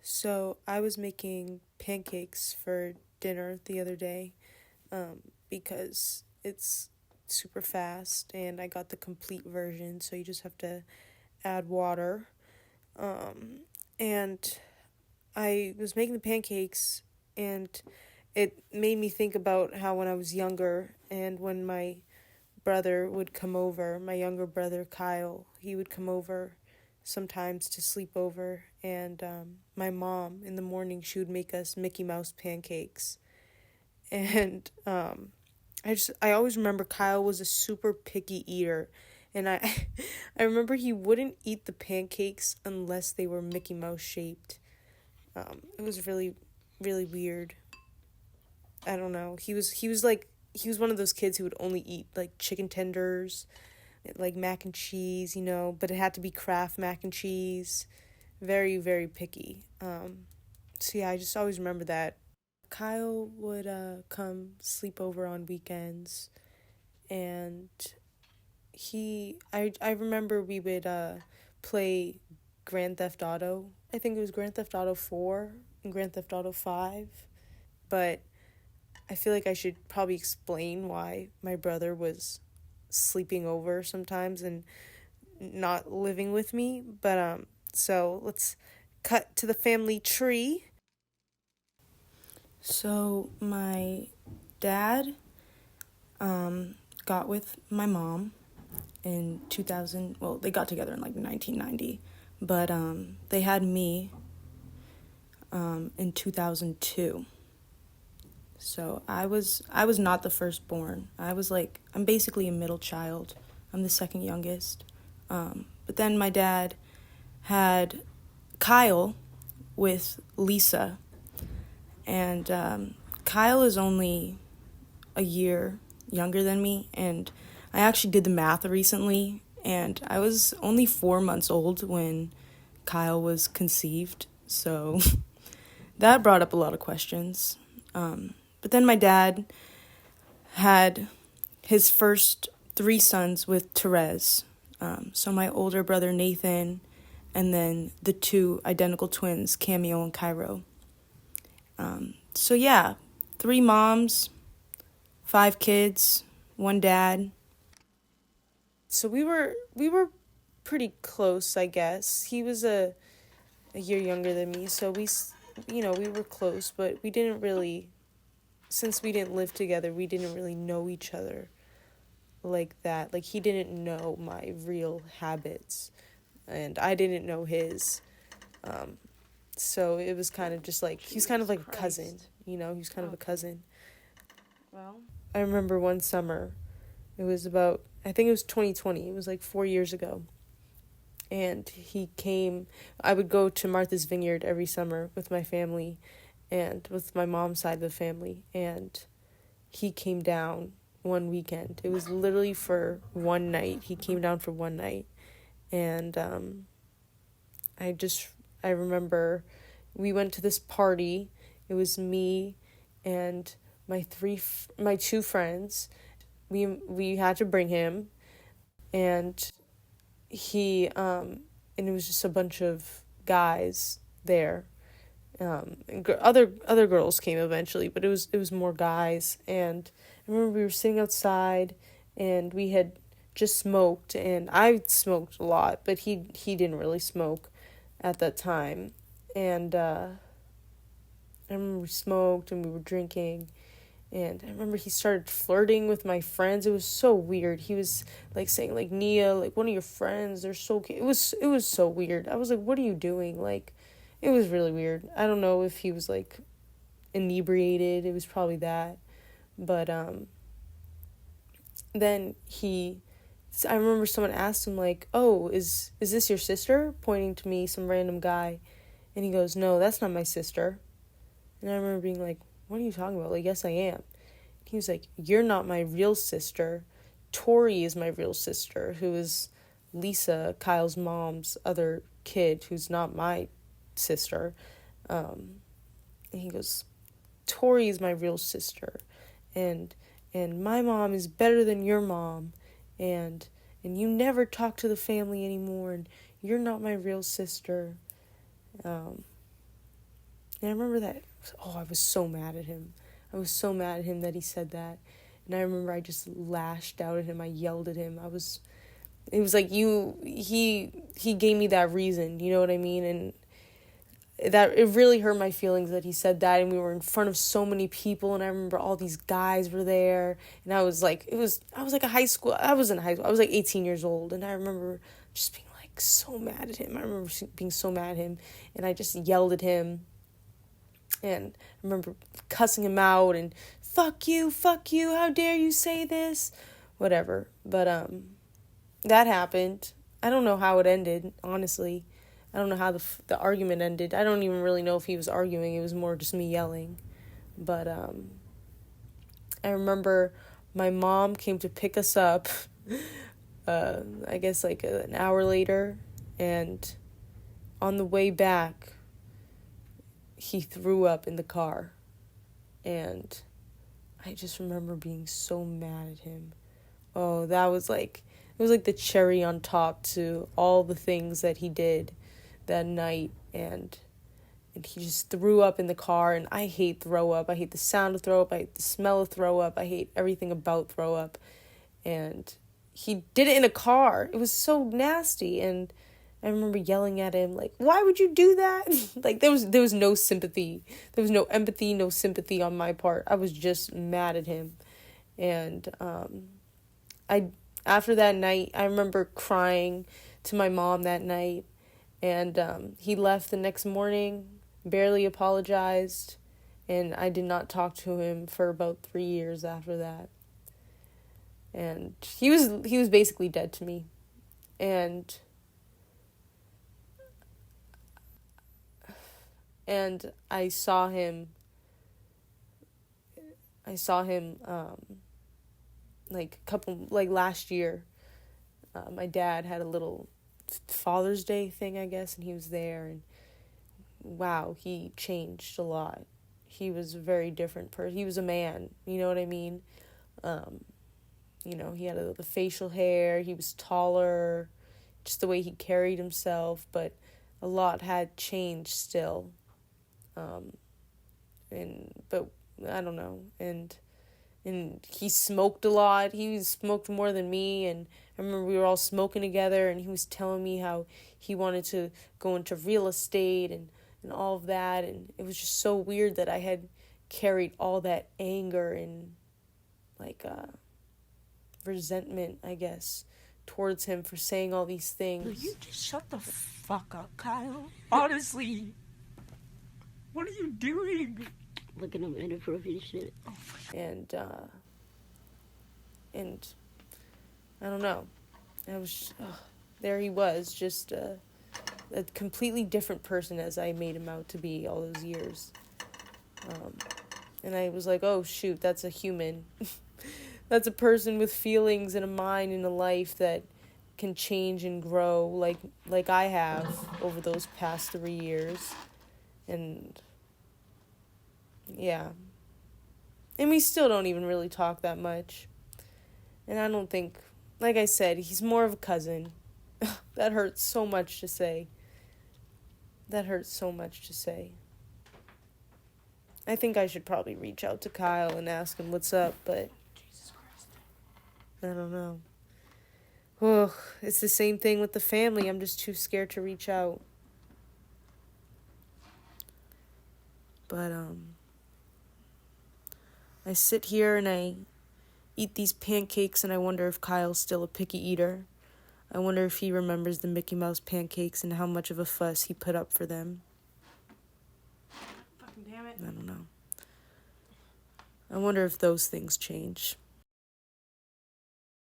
So I was making pancakes for dinner the other day because it's super fast and I got the complete version, so you just have to add water. And I was making the pancakes and it made me think about how when I was younger and when my brother would come over, my younger brother Kyle, he would come over sometimes to sleep over, and my mom in the morning she would make us Mickey Mouse pancakes, and I always remember Kyle was a super picky eater, and I I remember he wouldn't eat the pancakes unless they were Mickey Mouse shaped. It was really weird. I don't know. He was one of those kids who would only eat like chicken tenders, like mac and cheese, but it had to be Kraft mac and cheese. Very, very picky. So yeah, I just always remember that. Kyle would come sleep over on weekends, and I remember we would play Grand Theft Auto. I think it was Grand Theft Auto 4 and Grand Theft Auto 5, but I feel like I should probably explain why my brother was sleeping over sometimes and not living with me. But so let's cut to the family tree. So my dad got with my mom in 2000. Well, they got together in like 1990, but they had me in 2002. So I was not the firstborn. I'm basically a middle child. I'm the second youngest. But then my dad had Kyle with Lisa, and Kyle is only a year younger than me, and I actually did the math recently, and I was only 4 months old when Kyle was conceived, so that brought up a lot of questions. But then my dad had his first three sons with Therese. So my older brother Nathan, and then the two identical twins, Cameo and Cairo. So yeah, three moms, five kids, one dad. So we were pretty close, I guess. He was a year younger than me, so we were close, but we didn't really, since we didn't live together, we didn't really know each other like that. Like, he didn't know my real habits, and I didn't know his. So it was kind of just like, he's kind of like a cousin, he was kind of a cousin. Well, I remember one summer, it was about, I think it was 2020, it was like 4 years ago, and he came. I would go to Martha's Vineyard every summer with my family and with my mom's side of the family, and he came down one weekend. It was literally for one night. He came down for one night, and I remember we went to this party. It was me and my two friends. We had to bring him, and and it was just a bunch of guys there. Other girls came eventually, but it was more guys. And I remember we were sitting outside, and we had just smoked, and I smoked a lot, but he didn't really smoke at that time. And I remember we smoked and we were drinking, and I remember he started flirting with my friends. It was so weird. He was like saying like, Nia, like, one of your friends, they're so cute. It was so weird. I was like, what are you doing? Like, it was really weird. I don't know if he was like inebriated. It was probably that. But then I remember someone asked him like, "Oh, is this your sister?" Pointing to me, some random guy. And he goes, "No, that's not my sister." And I remember being like, "What are you talking about?" Like, "Yes, I am." He was like, "You're not my real sister. Tori is my real sister, who is Lisa, Kyle's mom's other kid, who's not my sister." And he goes, "Tori is my real sister, and my mom is better than your mom, and you never talk to the family anymore, and you're not my real sister." And I remember that, I was so mad at him. I was so mad at him that he said that. And I remember I just lashed out at him. I yelled at him. It was like, he gave me that reason, you know what I mean? And that, it really hurt my feelings that he said that, and we were in front of so many people, and I remember all these guys were there, and I was like, I was like I was 18 years old, and I remember just being like so mad at him. I remember being so mad at him, and I just yelled at him, and I remember cussing him out, and fuck you, how dare you say this, whatever, but that happened. I don't know how it ended, honestly. I don't know how the argument ended. I don't even really know if he was arguing. It was more just me yelling. But I remember my mom came to pick us up, I guess like an hour later. And on the way back, he threw up in the car. And I just remember being so mad at him. Oh, it was like the cherry on top to all the things that he did that night, and he just threw up in the car, and I hate throw up. I hate the sound of throw up. I hate the smell of throw up. I hate everything about throw up. And he did it in a car. It was so nasty, and I remember yelling at him, like, why would you do that? Like, there was no sympathy. There was no empathy, no sympathy on my part. I was just mad at him. And after that night, I remember crying to my mom that night. And he left the next morning, barely apologized, and I did not talk to him for about 3 years after that. And he was basically dead to me. And I saw him like last year. My dad had a little Father's Day thing, I guess, and he was there, and wow, he changed a lot. He was a very different person. He was a man, you know what I mean? He had the facial hair, he was taller, just the way he carried himself, but a lot had changed still. But I don't know, and he smoked a lot. He smoked more than me, and I remember we were all smoking together, and he was telling me how he wanted to go into real estate and all of that, and it was just so weird that I had carried all that anger and resentment, I guess, towards him for saying all these things. Will you just shut the fuck up, Kyle? Honestly. What are you doing? Looking at inappropriate shit. And I don't know. There he was, just a completely different person as I made him out to be all those years. And I was like, oh shoot, that's a human. That's a person with feelings and a mind and a life that can change and grow like I have over those past 3 years. And yeah. And we still don't even really talk that much. And I don't think, like I said, he's more of a cousin. That hurts so much to say. I think I should probably reach out to Kyle and ask him what's up, but Jesus Christ. I don't know. Oh, it's the same thing with the family. I'm just too scared to reach out. But I sit here and I eat these pancakes, and I wonder if Kyle's still a picky eater. I wonder if he remembers the Mickey Mouse pancakes and how much of a fuss he put up for them. Fucking damn it. I don't know. I wonder if those things change.